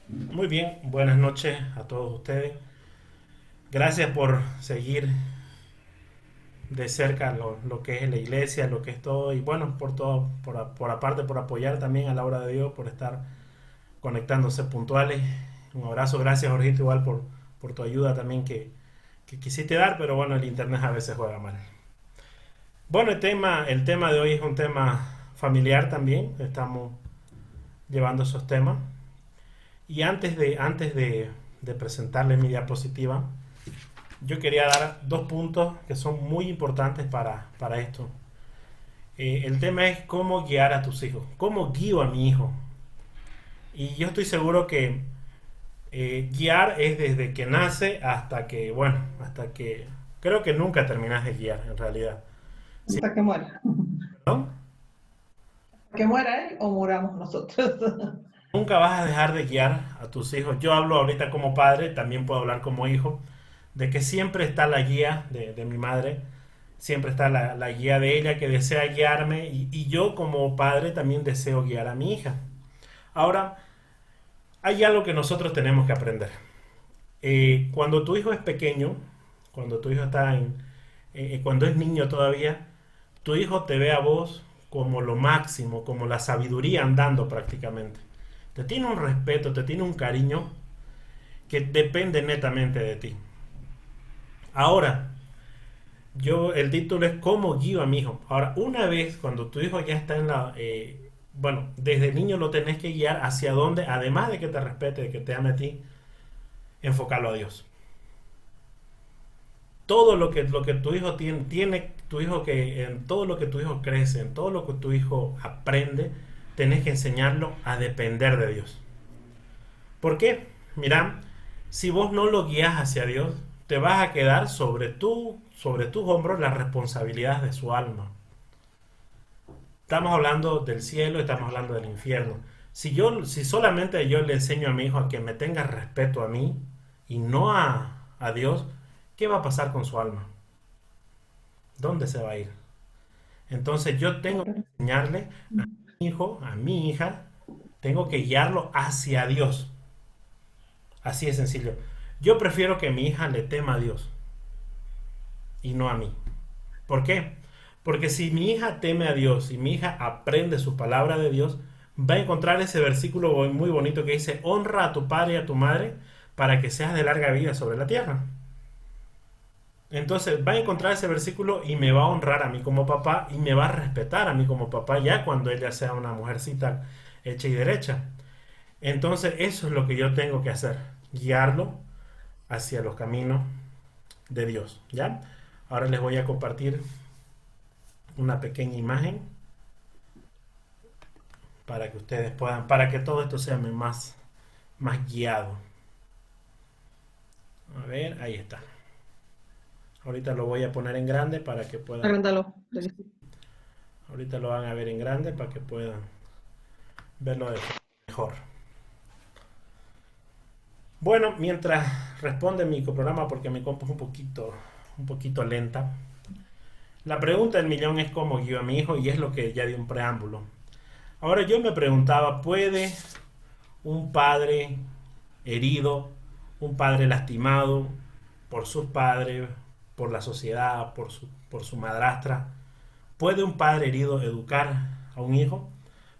Muy bien, buenas noches a todos ustedes. Gracias por seguir de cerca lo que es la iglesia, lo que es todo, y bueno, por todo, por aparte, por apoyar también a la obra de Dios, por estar conectándose puntuales. Un abrazo, gracias Jorgito, igual por tu ayuda también que quisiste dar, pero bueno, el internet a veces juega mal. Bueno, el tema de hoy es un tema familiar también, estamos llevando esos temas. Y antes de presentarles mi diapositiva, yo quería dar dos puntos que son muy importantes para esto. El tema es cómo guiar a tus hijos, cómo guío a mi hijo. Y yo estoy seguro que guiar es desde que nace hasta que, bueno, hasta que creo que nunca terminas de guiar en realidad. Sí, Hasta que muera. ¿no? Que muera él o muramos nosotros. Nunca vas a dejar de guiar a tus hijos. Yo hablo ahorita como padre, también puedo hablar como hijo, de que siempre está la guía de mi madre, siempre está la guía de ella que desea guiarme y yo como padre también deseo guiar a mi hija. Ahora, hay algo que nosotros tenemos que aprender. Cuando tu hijo es pequeño, cuando tu hijo está cuando es niño todavía, tu hijo te ve a vos como lo máximo, como la sabiduría andando prácticamente. Te tiene un respeto, te tiene un cariño que depende netamente de ti. Ahora, el título es ¿Cómo guío a mi hijo? Ahora, una vez cuando tu hijo ya está bueno, desde niño lo tenés que guiar hacia dónde, además de que te respete, de que te ame a ti, enfocarlo a Dios. Todo lo que tu hijo tiene tu hijo que en todo lo que tu hijo crece, en todo lo que tu hijo aprende, tenés que enseñarlo a depender de Dios. ¿Por qué? Mira, si vos no lo guías hacia Dios, te vas a quedar sobre tus hombros las responsabilidades de su alma. Estamos hablando del cielo, estamos hablando del infierno. Si solamente yo le enseño a mi hijo a que me tenga respeto a mí y no a Dios, ¿qué va a pasar con su alma? ¿Dónde se va a ir? Entonces yo tengo que enseñarle a mi hijo, a mi hija, tengo que guiarlo hacia Dios. Así de sencillo. Yo prefiero que mi hija le tema a Dios y no a mí. ¿Por qué? Porque si mi hija teme a Dios y mi hija aprende su palabra de Dios, va a encontrar ese versículo muy bonito que dice, honra a tu padre y a tu madre para que seas de larga vida sobre la tierra. Entonces va a encontrar ese versículo y me va a honrar a mí como papá y me va a respetar a mí como papá ya cuando ella sea una mujercita hecha y derecha. Entonces eso es lo que yo tengo que hacer, guiarlo hacia los caminos de Dios, ¿ya? Ahora les voy a compartir una pequeña imagen para que ustedes puedan, para que todo esto sea más guiado. A ver, ahí está. Ahorita lo voy a poner en grande para que puedan, Agrándalo. ahorita lo van a ver en grande para que puedan verlo de mejor. Bueno, mientras responde mi programa porque mi compu es un poquito lenta. La pregunta del millón es cómo guío a mi hijo y es lo que ya di un preámbulo. Ahora yo me preguntaba, ¿puede un padre herido, un padre lastimado por sus padres, por la sociedad, por su madrastra, puede un padre herido educar a un hijo?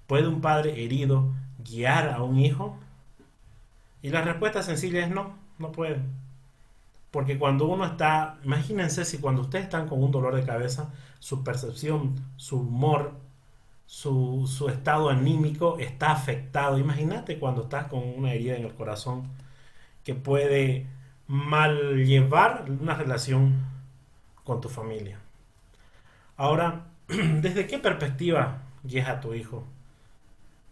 ¿Puede un padre herido guiar a un hijo? Y la respuesta sencilla es no, no puede. Porque cuando uno está, imagínense si cuando ustedes están con un dolor de cabeza, su percepción, su humor, su estado anímico está afectado. Imagínate cuando estás con una herida en el corazón que puede mal llevar una relación con tu familia. Ahora, ¿desde qué perspectiva guías a tu hijo?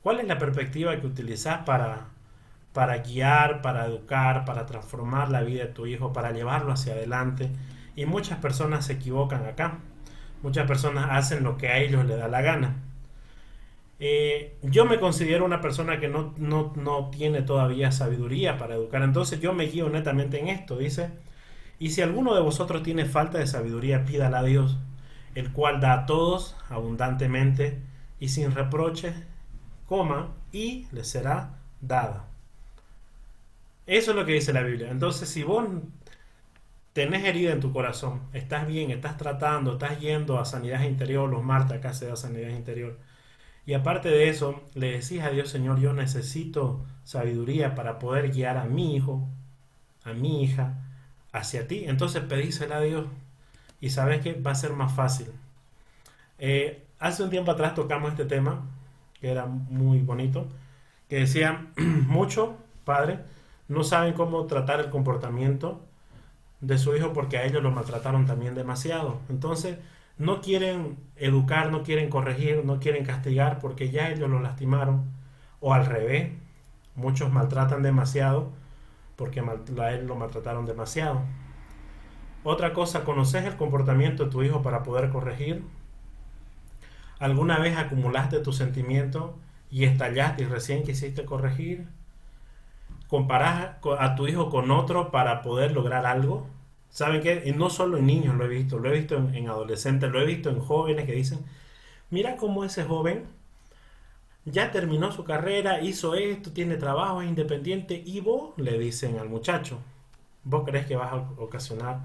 ¿Cuál es la perspectiva que utilizas para guiar, para educar, para transformar la vida de tu hijo, para llevarlo hacia adelante? Y muchas personas se equivocan acá. Muchas personas hacen lo que a ellos les da la gana. Yo me considero una persona que no tiene todavía sabiduría para educar, entonces yo me guío netamente en esto, dice, y si alguno de vosotros tiene falta de sabiduría, pídala a Dios, el cual da a todos abundantemente y sin reproche, coma, y le será dada. Eso es lo que dice la Biblia. Entonces, si vos tenés herida en tu corazón, estás bien, estás tratando, estás yendo a sanidad interior, los martes acá se da sanidad interior, y aparte de eso, le decís a Dios, Señor, yo necesito sabiduría para poder guiar a mi hijo, a mi hija, hacia ti, entonces pedísela a Dios y sabes que va a ser más fácil. Hace un tiempo atrás tocamos este tema, que era muy bonito, que decía, muchos padres no saben cómo tratar el comportamiento de su hijo porque a ellos lo maltrataron también demasiado. Entonces, no quieren educar, no quieren corregir, no quieren castigar porque ya ellos lo lastimaron. O al revés, muchos maltratan demasiado porque a él lo maltrataron demasiado. Otra cosa, ¿conoces el comportamiento de tu hijo para poder corregir? ¿Alguna vez acumulaste tus sentimientos y estallaste y recién quisiste corregir? ¿Comparás a tu hijo con otro para poder lograr algo? ¿Saben qué? Y no solo en niños lo he visto en adolescentes, lo he visto en jóvenes que dicen, mira cómo ese joven ya terminó su carrera, hizo esto, tiene trabajo, es independiente, y vos le dicen al muchacho, ¿vos crees que vas a ocasionar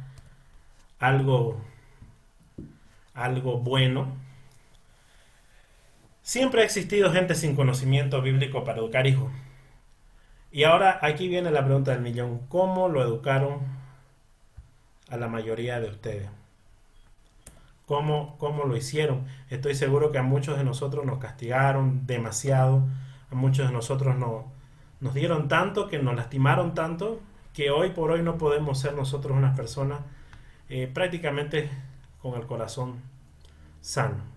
algo, algo bueno? Siempre ha existido gente sin conocimiento bíblico para educar hijos. Y ahora aquí viene la pregunta del millón. ¿Cómo lo educaron a la mayoría de ustedes? ¿Cómo lo hicieron? Estoy seguro que a muchos de nosotros nos castigaron demasiado. A muchos de nosotros nos dieron tanto, que nos lastimaron tanto, que hoy por hoy no podemos ser nosotros unas personas prácticamente con el corazón sano.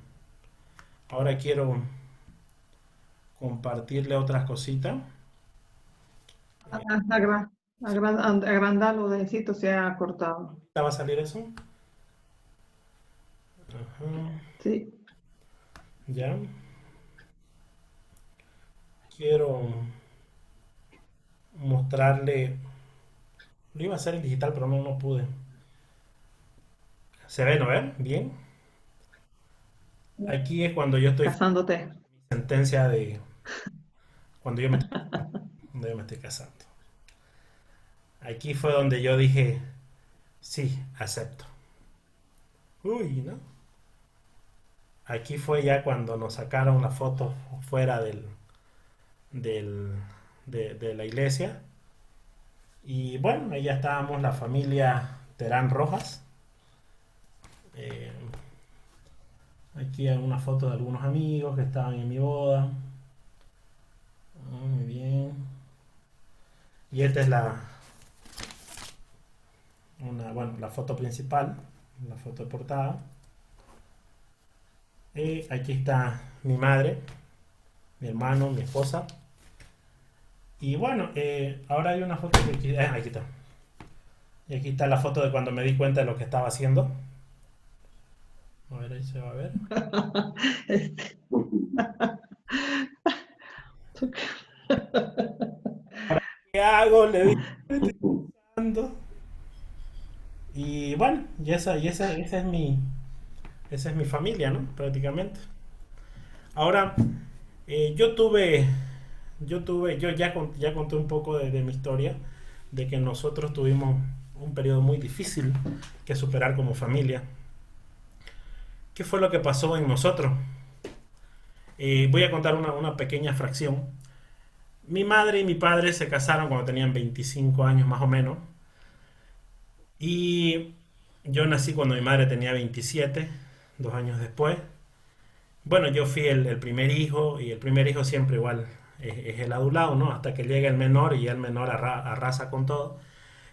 Ahora quiero compartirle otras cositas. Agrandalo, Dencito se ha cortado. ¿Ya va a salir eso? Ajá. Sí. Ya. Quiero mostrarle. Lo iba a hacer en digital, pero no pude. ¿Se ve, no ven? Bien. Aquí es cuando yo estoy Casándote. sentencia de cuando cuando yo me estoy casando. Aquí fue donde yo dije, sí, acepto. Uy, ¿no? Aquí fue ya cuando nos sacaron la foto fuera del, de la iglesia. Y bueno, ahí ya estábamos la familia Terán Rojas. Eh, Aquí hay una foto de algunos amigos que estaban en mi boda. Muy bien. Y esta es bueno, la foto principal, la foto de portada. Y aquí está mi madre, mi hermano, mi esposa. Y bueno, ahora hay una foto que aquí está. Y aquí está la foto de cuando me di cuenta de lo que estaba haciendo. A ver, ahí se va a ver. Este, ¿Qué hago? Le dije, estoy pensando. Y bueno, esa es mi familia, ¿no? Prácticamente. Ahora, yo tuve, ya conté un poco de mi historia, de que nosotros tuvimos un periodo muy difícil que superar como familia. ¿Qué fue lo que pasó en nosotros? Voy a contar una pequeña fracción. Mi madre y mi padre se casaron cuando tenían 25 años más o menos. Y yo nací cuando mi madre tenía 27, 2 años después. Bueno, yo fui el primer hijo y el primer hijo siempre igual es el adulado, ¿no? Hasta que llega el menor y el menor arrasa con todo.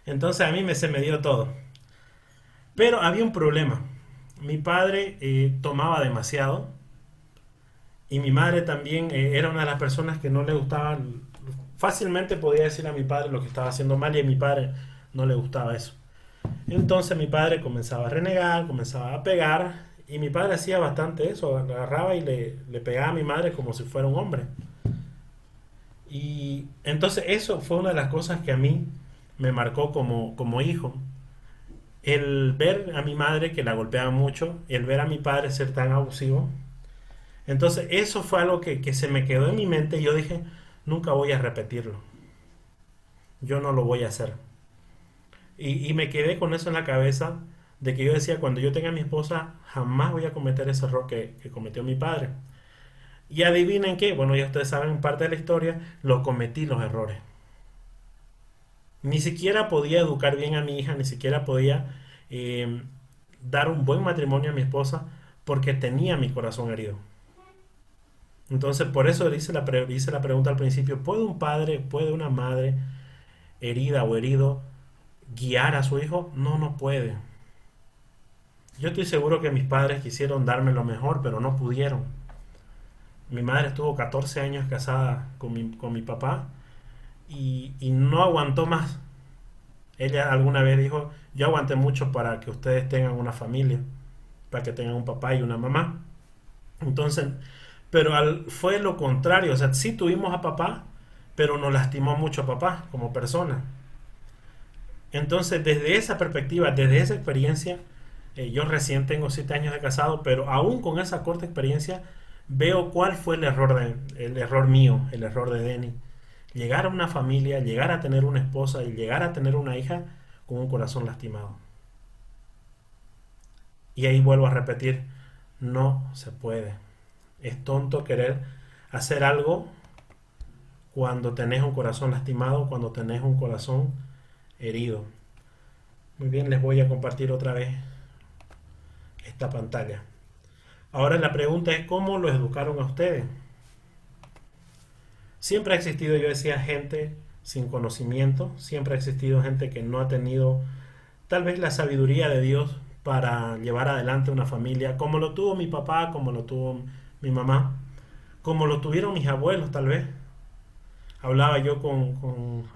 Entonces a mí se me dio todo. Pero había un problema. Mi padre tomaba demasiado y mi madre también era una de las personas que no le gustaba. Fácilmente podía decir a mi padre lo que estaba haciendo mal y a mi padre no le gustaba eso. Entonces mi padre comenzaba a renegar, comenzaba a pegar y mi padre hacía bastante eso, agarraba y le pegaba a mi madre como si fuera un hombre. Y entonces eso fue una de las cosas que a mí me marcó como hijo. El ver a mi madre que la golpeaba mucho, el ver a mi padre ser tan abusivo. Entonces eso fue algo que se me quedó en mi mente y yo dije, nunca voy a repetirlo. yo no lo voy a hacer. Y me quedé con eso en la cabeza de que yo decía, cuando yo tenga a mi esposa, jamás voy a cometer ese error que cometió mi padre. Y adivinen qué, bueno, ya ustedes saben parte de la historia, lo cometí los errores. Ni siquiera podía educar bien a mi hija, ni siquiera podía eh, dar un buen matrimonio a mi esposa porque tenía mi corazón herido. Entonces, por eso hice la pregunta al principio, ¿puede un padre, puede una madre herida o herido guiar a su hijo? No, no puede. Yo estoy seguro que mis padres quisieron darme lo mejor, pero no pudieron. Mi madre estuvo 14 años casada con mi papá y no aguantó más. Ella alguna vez dijo, yo aguanté mucho para que ustedes tengan una familia, para que tengan un papá y una mamá. Entonces, pero fue lo contrario, o sea, sí tuvimos a papá, pero nos lastimó mucho a papá como persona. Entonces, desde esa perspectiva, desde esa experiencia, yo recién tengo 7 años de casado, pero aún con esa corta experiencia, veo cuál fue el error mío, el error de Denny. Llegar a una familia, llegar a tener una esposa y llegar a tener una hija con un corazón lastimado. Y ahí vuelvo a repetir, no se puede. Es tonto querer hacer algo cuando tenés un corazón lastimado, cuando tenés un corazón herido. Muy bien, les voy a compartir otra vez esta pantalla. Ahora la pregunta es, ¿cómo los educaron a ustedes? Siempre ha existido, yo decía, gente sin conocimiento, siempre ha existido gente que no ha tenido tal vez la sabiduría de Dios para llevar adelante una familia, como lo tuvo mi papá, como lo tuvo mi mamá, como lo tuvieron mis abuelos tal vez. Hablaba yo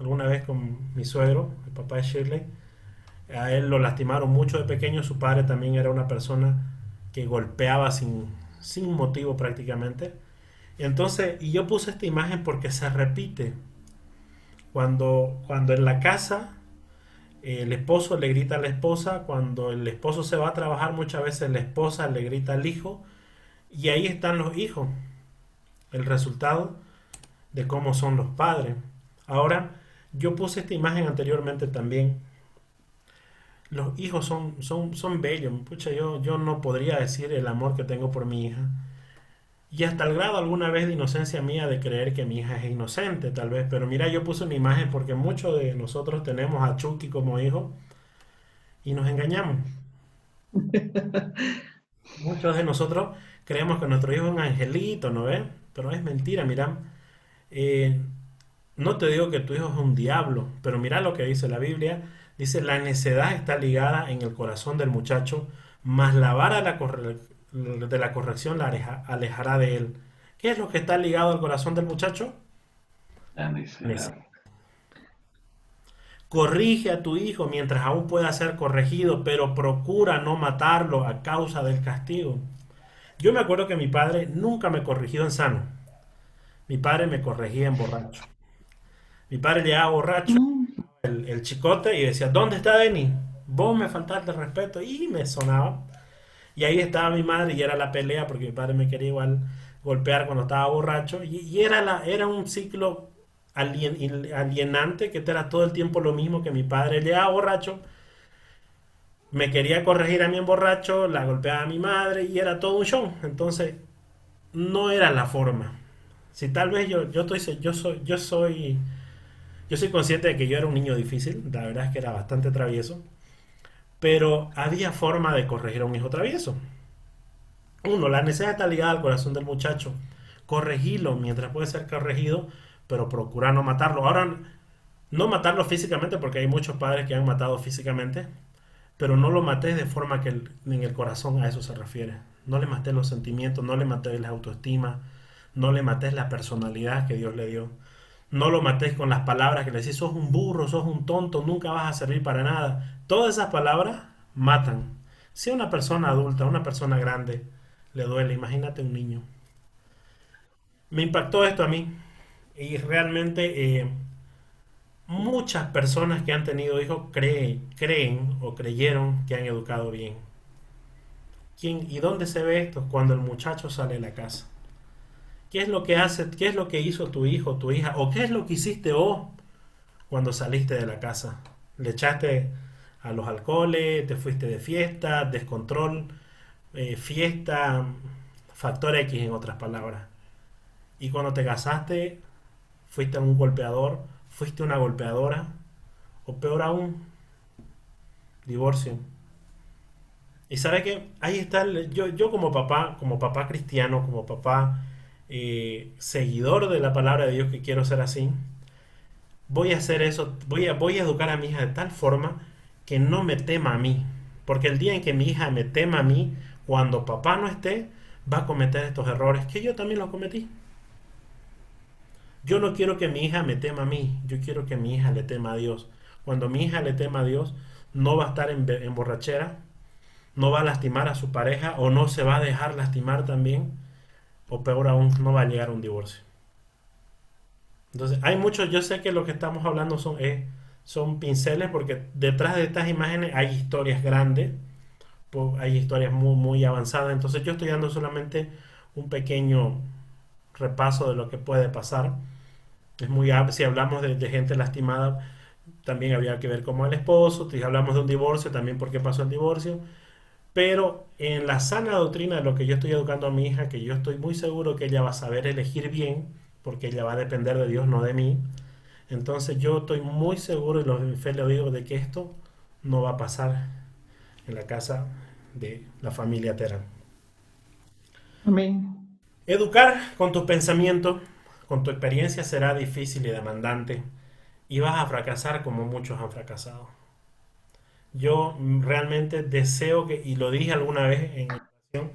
alguna vez con mi suegro, el papá de Shirley. A él lo lastimaron mucho de pequeño, su padre también era una persona que golpeaba sin motivo prácticamente. Entonces, y yo puse esta imagen porque se repite. Cuando en la casa el esposo le grita a la esposa, cuando el esposo se va a trabajar, muchas veces la esposa le grita al hijo, y ahí están los hijos, el resultado de cómo son los padres. Ahora, yo puse esta imagen anteriormente también. Los hijos son bellos. Pucha, yo no podría decir el amor que tengo por mi hija. Y hasta el grado alguna vez de inocencia mía de creer que mi hija es inocente, tal vez. Pero mira, yo puse una imagen porque muchos de nosotros tenemos a Chucky como hijo y nos engañamos. Muchos de nosotros creemos que nuestro hijo es un angelito, ¿no ves? Pero es mentira, mira. Eh, no te digo que tu hijo es un diablo, pero mira lo que dice la Biblia. Dice, la necedad está ligada en el corazón del muchacho, mas la vara de la corrección la alejará de él. ¿Qué es lo que está ligado al corazón del muchacho? La Nece- necedad. Corrige a tu hijo mientras aún pueda ser corregido, pero procura no matarlo a causa del castigo. Yo me acuerdo que mi padre nunca me corrigió en sano. Mi padre me corregía en borracho. Mi padre llegaba borracho, Mm. el chicote, y decía, ¿dónde está Denny? Vos me faltaste el respeto. Y me sonaba. Y ahí estaba mi madre y era la pelea porque mi padre me quería igual golpear cuando estaba borracho. Y era un ciclo alienante que era todo el tiempo lo mismo que mi padre llegaba borracho, me quería corregir a mí en borracho, la golpeaba a mi madre y era todo un show. Entonces no era la forma. Si tal vez yo soy consciente de que yo era un niño difícil, la verdad es que era bastante travieso, pero había forma de corregir a un hijo travieso. Uno, la necesidad está ligada al corazón del muchacho. Corregirlo mientras puede ser corregido, pero procura no matarlo. Ahora, no matarlo físicamente, porque hay muchos padres que han matado físicamente, pero no lo mates de forma que en el corazón a eso se refiere. No le mates los sentimientos, no le mates la autoestima, no le mates la personalidad que Dios le dio. No lo mates con las palabras que le decís, sos un burro, sos un tonto, nunca vas a servir para nada. Todas esas palabras matan. Si a una persona adulta, a una persona grande, le duele, imagínate un niño. Me impactó esto a mí y realmente muchas personas que han tenido hijos creen o creyeron que han educado bien. ¿Y dónde se ve esto? Cuando el muchacho sale de la casa. ¿Qué es lo que hace? ¿Qué es lo que hizo tu hijo, tu hija? ¿O qué es lo que hiciste vos cuando saliste de la casa. Le echaste a los alcoholes, te fuiste de fiesta, descontrol, fiesta, factor X en otras palabras. Y cuando te casaste, fuiste un golpeador, fuiste una golpeadora, o peor aún, divorcio. Y sabe que ahí está, yo como papá cristiano, como papá seguidor de la palabra de Dios que quiero ser así, voy a hacer eso, voy a educar a mi hija de tal forma que no me tema a mí. Porque el día en que mi hija me tema a mí, cuando papá no esté, va a cometer estos errores que yo también los cometí. Yo no quiero que mi hija me tema a mí, yo quiero que mi hija le tema a Dios. Cuando mi hija le tema a Dios, no va a estar en borrachera, no va a lastimar a su pareja o no se va a dejar lastimar también, o peor aún, no va a llegar a un divorcio. Entonces, hay muchos, yo sé que lo que estamos hablando son pinceles porque detrás de estas imágenes hay historias grandes, hay historias muy, muy avanzadas, entonces yo estoy dando solamente un pequeño repaso de lo que puede pasar. Si hablamos de gente lastimada, también habría que ver cómo el esposo, si hablamos de un divorcio, también por qué pasó el divorcio, pero en la sana doctrina de lo que yo estoy educando a mi hija, que yo estoy muy seguro que ella va a saber elegir bien, porque ella va a depender de Dios, no de mí. Entonces yo estoy muy seguro y mi fe le digo de que esto no va a pasar en la casa de la familia Terán. Amén. Educar con tus pensamientos, con tu experiencia será difícil y demandante y vas a fracasar como muchos han fracasado. Yo realmente deseo que, y lo dije alguna vez en ocasión,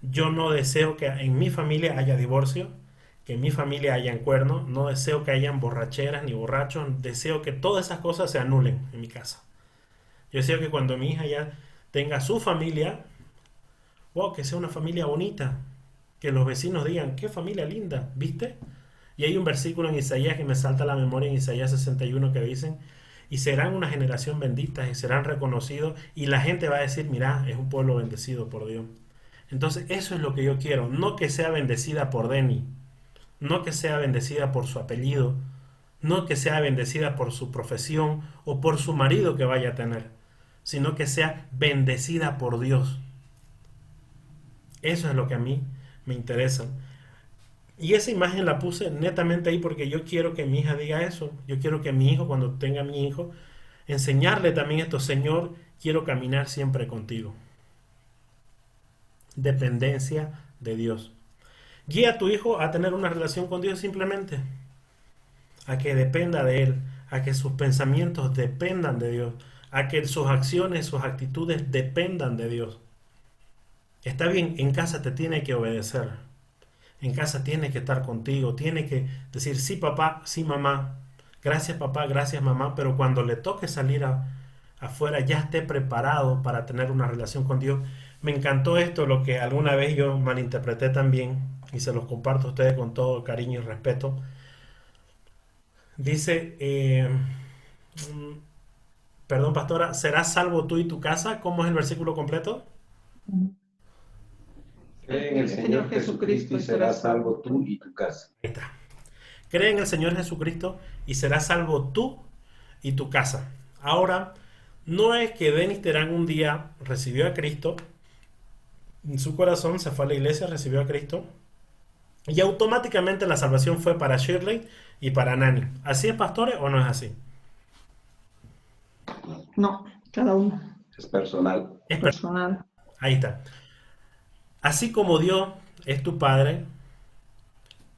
yo no deseo que en mi familia haya divorcio, que en mi familia hayan cuernos, no deseo que hayan borracheras ni borrachos, deseo que todas esas cosas se anulen en mi casa. Yo deseo que cuando mi hija ya tenga su familia, wow, que sea una familia bonita, que los vecinos digan, qué familia linda, ¿viste? Y hay un versículo en Isaías que me salta a la memoria en Isaías 61 que dicen, y serán una generación bendita y serán reconocidos y la gente va a decir, mira, es un pueblo bendecido por Dios. Entonces eso es lo que yo quiero, no que sea bendecida por Denny, no que sea bendecida por su apellido, no que sea bendecida por su profesión o por su marido que vaya a tener, sino que sea bendecida por Dios. Eso es lo que a mí me interesa. Y esa imagen la puse netamente ahí porque yo quiero que mi hija diga eso. Yo quiero que mi hijo, cuando tenga mi hijo, enseñarle también esto, Señor, quiero caminar siempre contigo. Dependencia de Dios. Guía a tu hijo a tener una relación con Dios simplemente, a que dependa de Él, a que sus pensamientos dependan de Dios, a que sus acciones, sus actitudes dependan de Dios. Está bien, en casa te tiene que obedecer, en casa tiene que estar contigo, tiene que decir sí papá, sí mamá, gracias papá, gracias mamá, pero cuando le toque salir afuera ya esté preparado para tener una relación con Dios. Me encantó esto, lo que alguna vez yo malinterpreté también, y se los comparto a ustedes con todo cariño y respeto. Dice, perdón pastora, ¿serás salvo tú y tu casa? ¿Cómo es el versículo completo? Cree en el Señor Jesucristo y serás salvo tú y tu casa. Ahí está. Cree en el Señor Jesucristo y serás salvo tú y tu casa. Ahora, no es que Denis Terán un día recibió a Cristo, en su corazón se fue a la iglesia, recibió a Cristo, y automáticamente la salvación fue para Shirley y para Nani. ¿Así es, pastores, o no es así? No, cada uno. Es personal. Es Personal. Ahí está. Así como Dios es tu padre,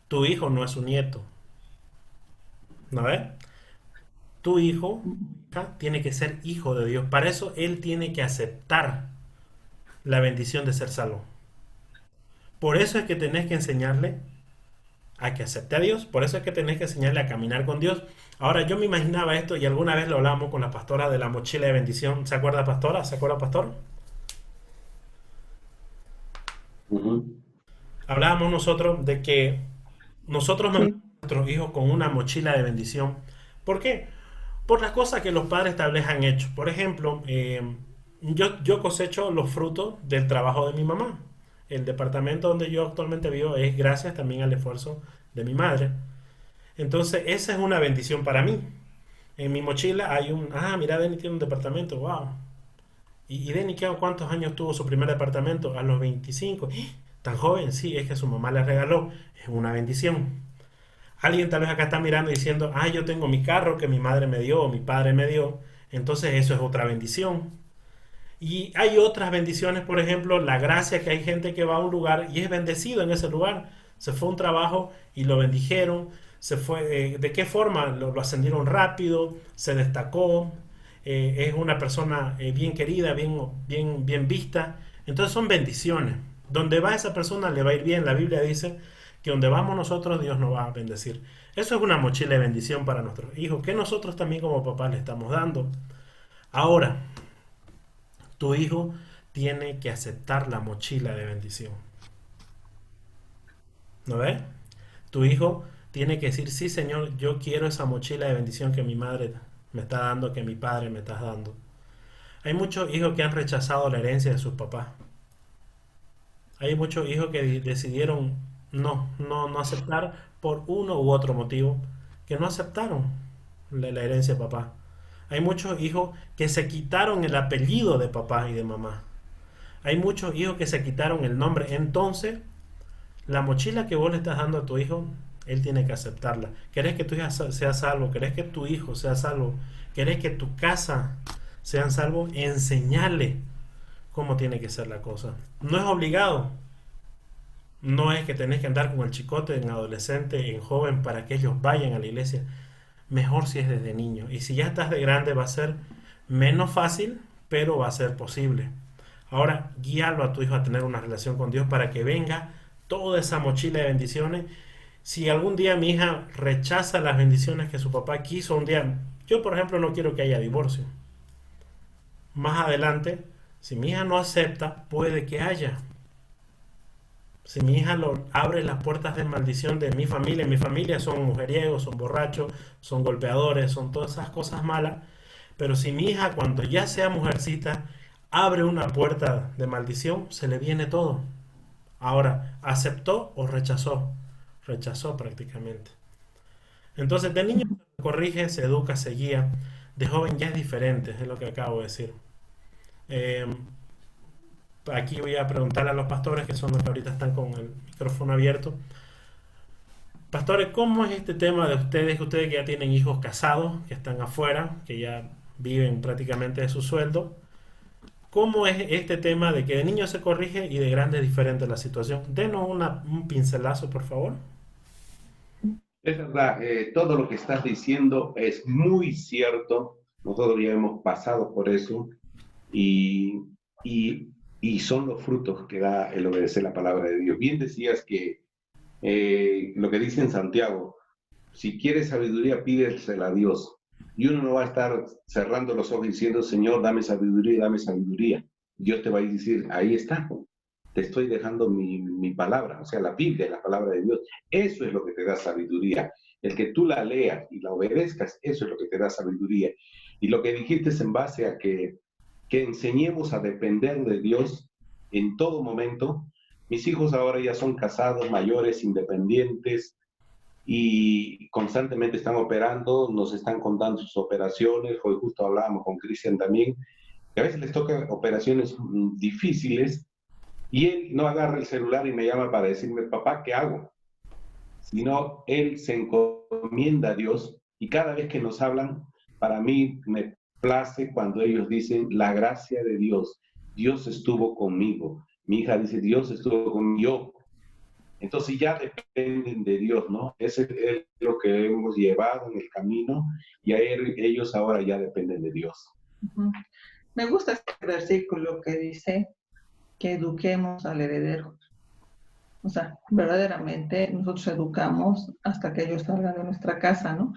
tu hijo no es su nieto. ¿No ves? Tu hijo tiene que ser hijo de Dios. Para eso él tiene que aceptar la bendición de ser salvo. Por eso es que tenés que enseñarle a que acepte a Dios. Por eso es que tenés que enseñarle a caminar con Dios. Ahora, yo me imaginaba esto y alguna vez lo hablamos con la pastora de la mochila de bendición. ¿Se acuerda, pastora? ¿Se acuerda, pastor? Hablábamos nosotros de que nosotros mandamos a nuestros hijos con una mochila de bendición. ¿Por qué? Por las cosas que los padres tal vez han hecho. Por ejemplo, yo cosecho los frutos del trabajo de mi mamá. El departamento donde yo actualmente vivo es gracias también al esfuerzo de mi madre. Entonces, esa es una bendición para mí. En mi mochila hay mira, Denny tiene un departamento, wow. ¿Y Denny cuántos años tuvo su primer departamento? A los 25. ¡Ah! ¿Tan joven? Sí, es que su mamá le regaló. Es una bendición. Alguien tal vez acá está mirando y diciendo, yo tengo mi carro que mi madre me dio o mi padre me dio. Entonces eso es otra bendición. Y hay otras bendiciones, por ejemplo, la gracia que hay gente que va a un lugar y es bendecido en ese lugar. Se fue a un trabajo y lo bendijeron. Se fue, ¿de qué forma? Lo ascendieron rápido, se destacó, es una persona bien querida, bien vista. Entonces son bendiciones. Donde va esa persona le va a ir bien. La Biblia dice que donde vamos nosotros Dios nos va a bendecir. Eso es una mochila de bendición para nuestros hijos, que nosotros también como papás le estamos dando. Ahora, tu hijo tiene que aceptar la mochila de bendición. ¿No ves? Tu hijo tiene que decir, sí, Señor, yo quiero esa mochila de bendición que mi madre me está dando, que mi padre me está dando. Hay muchos hijos que han rechazado la herencia de sus papás. Hay muchos hijos que decidieron no aceptar por uno u otro motivo, que no aceptaron la herencia de papá. Hay muchos hijos que se quitaron el apellido de papá y de mamá. Hay muchos hijos que se quitaron el nombre. Entonces, la mochila que vos le estás dando a tu hijo, él tiene que aceptarla. ¿Querés que tu hija sea salvo? ¿Querés que tu hijo sea salvo? ¿Querés que tu casa sean salvos? Enseñale cómo tiene que ser la cosa. No es obligado. No es que tenés que andar con el chicote en adolescente, en joven, para que ellos vayan a la iglesia. Mejor si es desde niño. Y si ya estás de grande va a ser menos fácil, pero va a ser posible. Ahora, guíalo a tu hijo a tener una relación con Dios para que venga toda esa mochila de bendiciones. Si algún día mi hija rechaza las bendiciones que su papá quiso un día, yo por ejemplo no quiero que haya divorcio. Más adelante, si mi hija no acepta, puede que haya. Si mi hija abre las puertas de maldición de mi familia son mujeriegos, son borrachos, son golpeadores, son todas esas cosas malas. Pero si mi hija cuando ya sea mujercita abre una puerta de maldición, se le viene todo. Ahora, ¿aceptó o rechazó? Rechazó prácticamente. Entonces, de niño se corrige, se educa, se guía. De joven ya es diferente, es lo que acabo de decir. Eh, Aquí voy a preguntarle a los pastores, que son los que ahorita están con el micrófono abierto. Pastores, ¿cómo es este tema de ustedes que ya tienen hijos casados, que están afuera, que ya viven prácticamente de su sueldo? ¿Cómo es este tema de que de niño se corrige y de grande es diferente la situación? Denos un pincelazo, por favor. Es verdad, todo lo que estás diciendo es muy cierto. Nosotros ya hemos pasado por eso y, y son los frutos que da el obedecer la palabra de Dios. Bien decías que lo que dice en Santiago, si quieres sabiduría, pídesela a Dios. Y uno no va a estar cerrando los ojos diciendo, Señor, dame sabiduría, dame sabiduría. Dios te va a decir, ahí está, te estoy dejando mi palabra, o sea, la Biblia, la palabra de Dios. Eso es lo que te da sabiduría. El que tú la leas y la obedezcas, eso es lo que te da sabiduría. Y lo que dijiste es en base a que enseñemos a depender de Dios en todo momento. Mis hijos ahora ya son casados, mayores, independientes, y constantemente están operando, nos están contando sus operaciones. Hoy justo hablábamos con Cristian también, que a veces les tocan operaciones difíciles y él no agarra el celular y me llama para decirme, papá, ¿qué hago? Sino él se encomienda a Dios y cada vez que nos hablan, para mí me place cuando ellos dicen, la gracia de Dios, Dios estuvo conmigo. Mi hija dice, Dios estuvo conmigo. Entonces ya dependen de Dios, ¿no? Ese es lo que hemos llevado en el camino y ellos ahora ya dependen de Dios. Me gusta este versículo que dice que eduquemos al heredero. O sea, verdaderamente nosotros educamos hasta que ellos salgan de nuestra casa, ¿no?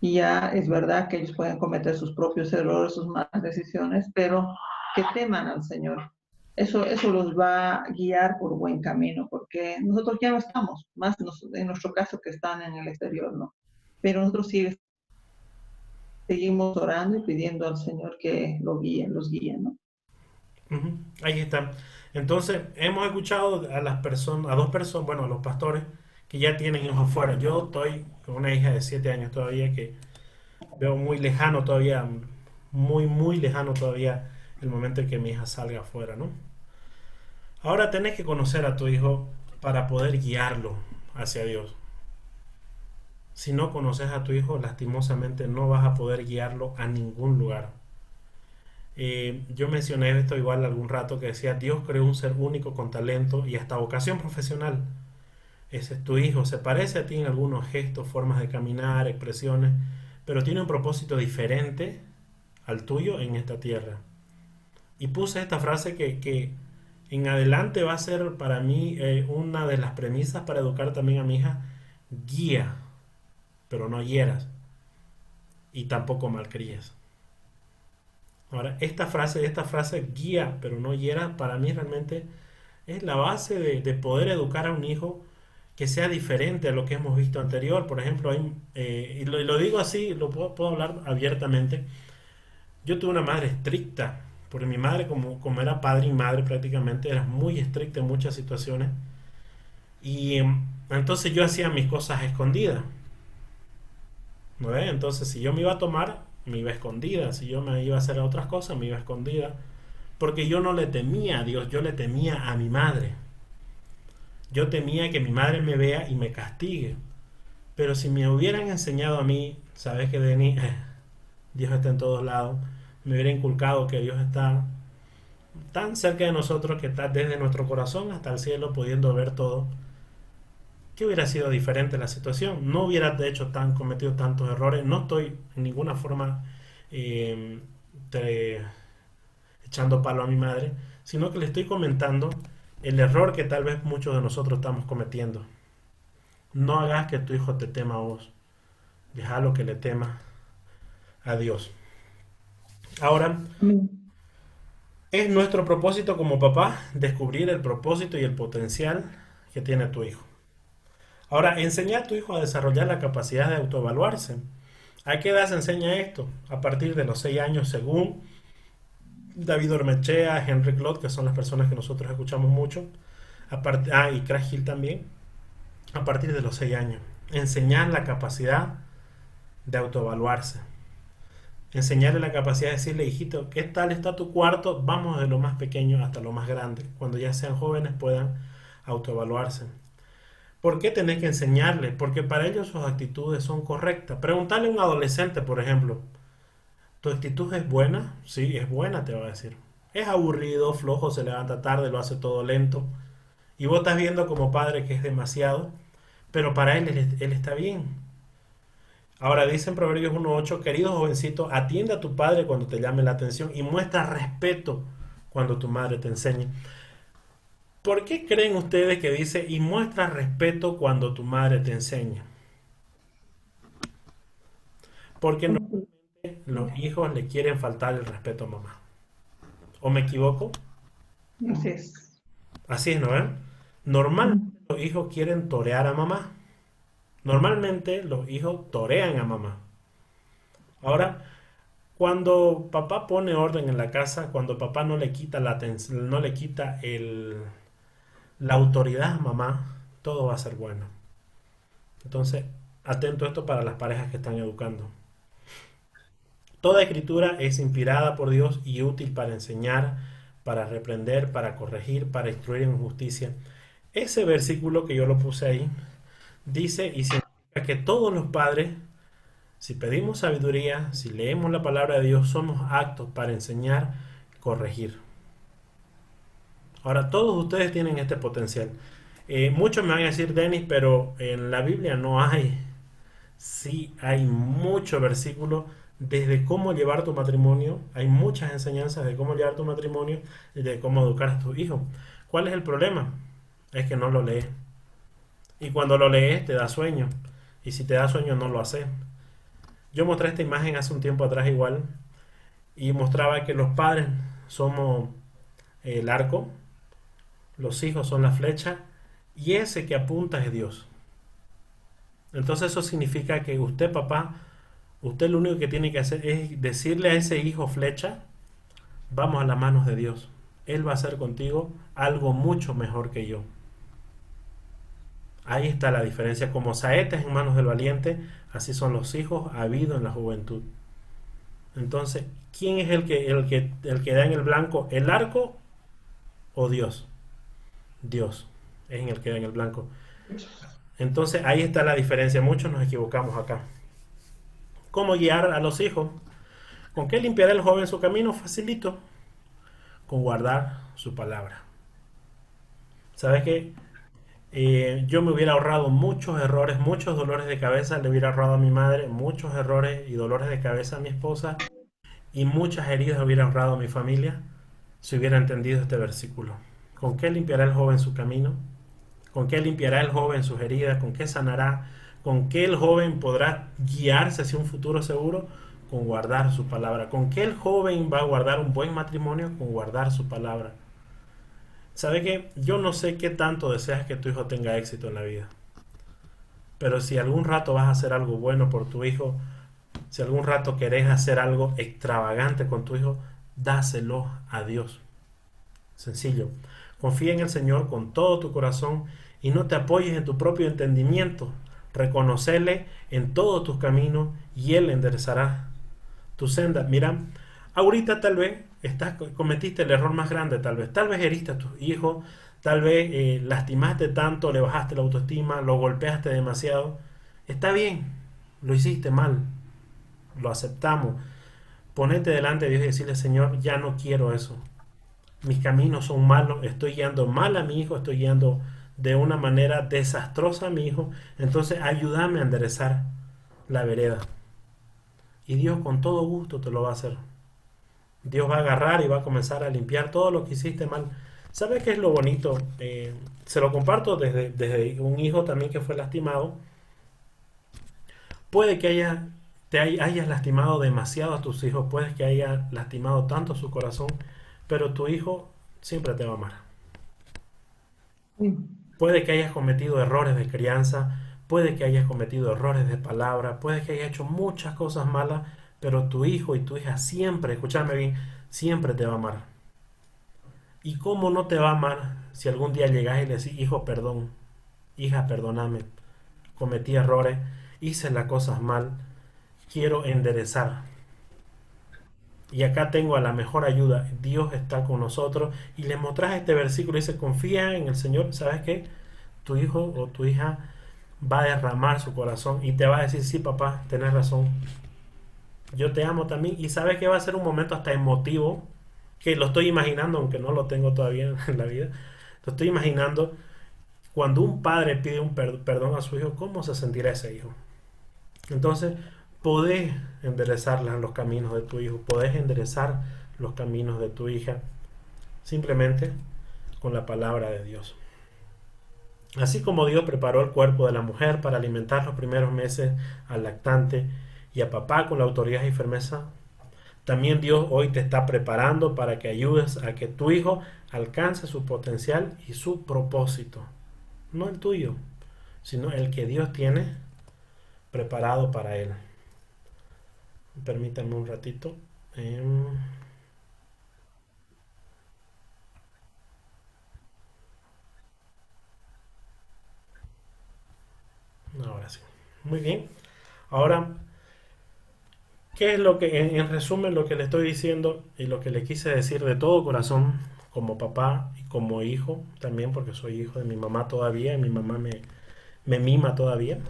Y ya es verdad que ellos pueden cometer sus propios errores, sus malas decisiones, pero que teman al Señor. Eso los va a guiar por buen camino, porque nosotros ya no estamos, más en nuestro caso que están en el exterior, ¿no? Pero nosotros seguimos orando y pidiendo al Señor que los guíe, ¿no? Ahí está. Entonces, hemos escuchado a las personas, a dos personas, bueno, a los pastores que ya tienen hijos afuera. Yo estoy con una hija de 7 años todavía que Veo muy lejano todavía, muy, muy lejano todavía el momento en que mi hija salga afuera, ¿no? Ahora tenés que conocer a tu hijo para poder guiarlo hacia Dios. Si no conoces a tu hijo, lastimosamente no vas a poder guiarlo a ningún lugar. Yo mencioné esto igual algún rato que decía, Dios creó un ser único con talento y hasta vocación profesional. Ese es tu hijo, se parece a ti en algunos gestos, formas de caminar, expresiones, pero tiene un propósito diferente al tuyo en esta tierra. Y puse esta frase que en adelante va a ser para mí una de las premisas para educar también a mi hija: guía, pero no hieras, y tampoco malcríes. Ahora, esta frase guía, pero no hieras, para mí realmente es la base de poder educar a un hijo que sea diferente a lo que hemos visto anterior. Por ejemplo, y lo digo así, puedo hablar abiertamente. Yo tuve una madre estricta, porque mi madre, como era padre y madre prácticamente, era muy estricta en muchas situaciones. Y entonces yo hacía mis cosas escondidas, ¿no ve? Entonces, si yo me iba a tomar, me iba escondida. Si yo me iba a hacer otras cosas, me iba escondida. Porque yo no le temía a Dios, yo le temía a mi madre. Yo temía que mi madre me vea y me castigue. Pero si me hubieran enseñado a mí, sabes que Denis, Dios está en todos lados, me hubiera inculcado que Dios está tan cerca de nosotros, que está desde nuestro corazón hasta el cielo, pudiendo ver todo, ¿qué hubiera sido diferente la situación? No hubiera de hecho cometido tantos errores. No estoy en ninguna forma eh, te- echando palo a mi madre, sino que le estoy comentando el error que tal vez muchos de nosotros estamos cometiendo. No hagas que tu hijo te tema a vos. Déjalo que le tema a Dios. Ahora, Amén. es nuestro propósito como papá descubrir el propósito y el potencial que tiene tu hijo. Ahora, enseñar a tu hijo a desarrollar la capacidad de autoevaluarse. ¿A qué edad se enseña esto? A partir de los 6 años, según David Ormechea, Henry Cloud, que son las personas que nosotros escuchamos mucho. Y Craig Hill también. A partir de los 6 años. Enseñar la capacidad de autoevaluarse. Enseñarle la capacidad de decirle, hijito, ¿qué tal está tu cuarto? Vamos de lo más pequeño hasta lo más grande. Cuando ya sean jóvenes puedan autoevaluarse. ¿Por qué tenés que enseñarle? Porque para ellos sus actitudes son correctas. Preguntarle a un adolescente, por ejemplo, ¿tu actitud es buena? Sí, es buena, te va a decir. Es aburrido, flojo, se levanta tarde, lo hace todo lento. Y vos estás viendo como padre que es demasiado, pero para él está bien. Ahora dice en Proverbios 1.8, querido jovencito, atiende a tu padre cuando te llame la atención y muestra respeto cuando tu madre te enseñe. ¿Por qué creen ustedes que dice y muestra respeto cuando tu madre te enseña? Porque normalmente los hijos le quieren faltar el respeto a mamá. ¿O me equivoco? Así es. Así es, ¿no? Normalmente Mm. los hijos quieren torear a mamá. Normalmente los hijos torean a mamá. Ahora, cuando papá pone orden en la casa, cuando papá no le quita la atención, no le quita la autoridad a mamá, todo va a ser bueno. Entonces, atento a esto para las parejas que están educando. Toda escritura es inspirada por Dios y útil para enseñar, para reprender, para corregir, para instruir en justicia. Ese versículo que yo lo puse ahí dice y significa que todos los padres, si pedimos sabiduría, si leemos la palabra de Dios, somos aptos para enseñar, corregir. Ahora, todos ustedes tienen este potencial. Muchos me van a decir, Denis, pero en la Biblia no hay. Sí, hay mucho versículo desde cómo llevar tu matrimonio. Hay muchas enseñanzas de cómo llevar tu matrimonio y de cómo educar a tus hijos. ¿Cuál es el problema? Es que no lo lees. Y cuando lo lees te da sueño. Y si te da sueño no lo haces. Yo mostré esta imagen hace un tiempo atrás igual. Y mostraba que los padres somos el arco, los hijos son la flecha y ese que apunta es Dios. Entonces eso significa que usted, papá, usted lo único que tiene que hacer es decirle a ese hijo flecha, vamos a las manos de Dios. Él va a hacer contigo algo mucho mejor que yo. Ahí está la diferencia. Como saetas en manos del valiente, así son los hijos habidos en la juventud. Entonces, ¿quién es el que da en el blanco? ¿El arco o Dios? Dios es en el que da en el blanco. Entonces, ahí está la diferencia. Muchos nos equivocamos acá. ¿Cómo guiar a los hijos? ¿Con qué limpiará el joven su camino? Facilito. Con guardar su palabra. ¿Sabes qué? Yo me hubiera ahorrado muchos errores, muchos dolores de cabeza, le hubiera ahorrado a mi madre, muchos errores y dolores de cabeza a mi esposa, y muchas heridas hubiera ahorrado a mi familia si hubiera entendido este versículo. ¿Con qué limpiará el joven su camino? ¿Con qué limpiará el joven sus heridas? ¿Con qué sanará? ¿Con qué el joven podrá guiarse hacia un futuro seguro? Con guardar su palabra. ¿Con qué el joven va a guardar un buen matrimonio? Con guardar su palabra. ¿Sabe qué? Yo no sé qué tanto deseas que tu hijo tenga éxito en la vida. Pero si algún rato vas a hacer algo bueno por tu hijo, si algún rato querés hacer algo extravagante con tu hijo, dáselo a Dios. Sencillo. Confía en el Señor con todo tu corazón y no te apoyes en tu propio entendimiento. Reconocele en todos tus caminos y Él enderezará tu senda. Mira, ahorita tal vez cometiste el error más grande, tal vez heriste a tu hijo, tal vez lastimaste tanto, le bajaste la autoestima, lo golpeaste demasiado. Está bien, lo hiciste mal, lo aceptamos. Ponete delante de Dios y decirle, Señor, ya no quiero eso. Mis caminos son malos, estoy guiando mal a mi hijo, estoy guiando de una manera desastrosa a mi hijo, entonces ayúdame a enderezar la vereda. Y Dios con todo gusto te lo va a hacer. Dios va a agarrar y va a comenzar a limpiar todo lo que hiciste mal. ¿Sabes qué es lo bonito? Se lo comparto desde un hijo también que fue lastimado. Puede que hayas lastimado demasiado a tus hijos, puede que haya lastimado tanto su corazón, pero tu hijo siempre te va a amar. Puede que hayas cometido errores de crianza, puede que hayas cometido errores de palabra, puede que hayas hecho muchas cosas malas, pero tu hijo y tu hija siempre, escúchame bien, siempre te va a amar. ¿Y cómo no te va a amar si algún día llegas y le decís, hijo, perdón, hija, perdóname, cometí errores, hice las cosas mal, quiero enderezar? Y acá tengo a la mejor ayuda, Dios está con nosotros, y le mostrás este versículo y dice, confía en el Señor, ¿sabes qué? Tu hijo o tu hija va a derramar su corazón y te va a decir, sí, papá, tenés razón, yo te amo también. Y sabes que va a ser un momento hasta emotivo, que lo estoy imaginando, aunque no lo tengo todavía en la vida, lo estoy imaginando cuando un padre pide un perdón a su hijo, ¿cómo se sentirá ese hijo? Entonces, podés enderezar los caminos de tu hijo, podés enderezar los caminos de tu hija, simplemente con la palabra de Dios. Así como Dios preparó el cuerpo de la mujer para alimentar los primeros meses al lactante y a papá con la autoridad y firmeza, también Dios hoy te está preparando para que ayudes a que tu hijo alcance su potencial y su propósito. No el tuyo, sino el que Dios tiene preparado para él. Permítanme un ratito. Ahora sí. Muy bien. Ahora, ¿qué es lo que, en resumen, lo que le estoy diciendo y lo que le quise decir de todo corazón, como papá y como hijo, también porque soy hijo de mi mamá todavía, y mi mamá me mima todavía?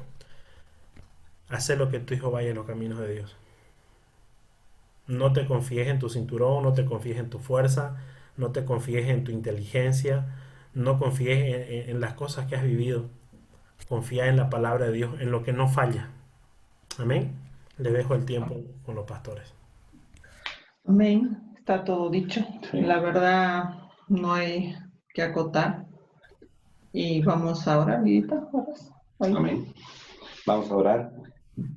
Hacer lo que tu hijo vaya en los caminos de Dios. No te confíes en tu cinturón, no te confíes en tu fuerza, no te confíes en tu inteligencia, no confíes en las cosas que has vivido. Confía en la palabra de Dios, en lo que no falla. Amén. Le dejo el tiempo con los pastores. Amén. Está todo dicho. Sí. La verdad, no hay que acotar. Y vamos a orar, Vidita. Amén. Vamos a orar.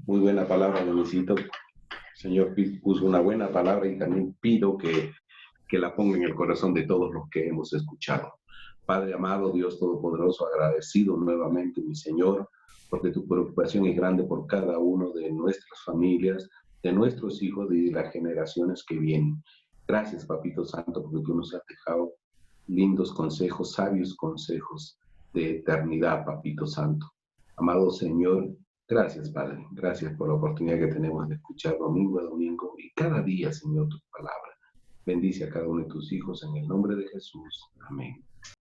Muy buena palabra, Luisito. Señor puso una buena palabra y también pido que la ponga en el corazón de todos los que hemos escuchado. Padre amado, Dios Todopoderoso, agradecido nuevamente, mi Señor, porque tu preocupación es grande por cada uno de nuestras familias, de nuestros hijos y de las generaciones que vienen. Gracias, Papito Santo, porque tú nos has dejado lindos consejos, sabios consejos. de eternidad, Papito Santo. Amado Señor, gracias, Padre. Gracias por la oportunidad que tenemos de escuchar domingo a domingo y cada día, Señor, tu palabra. Bendice a cada uno de tus hijos en el nombre de Jesús. Amén.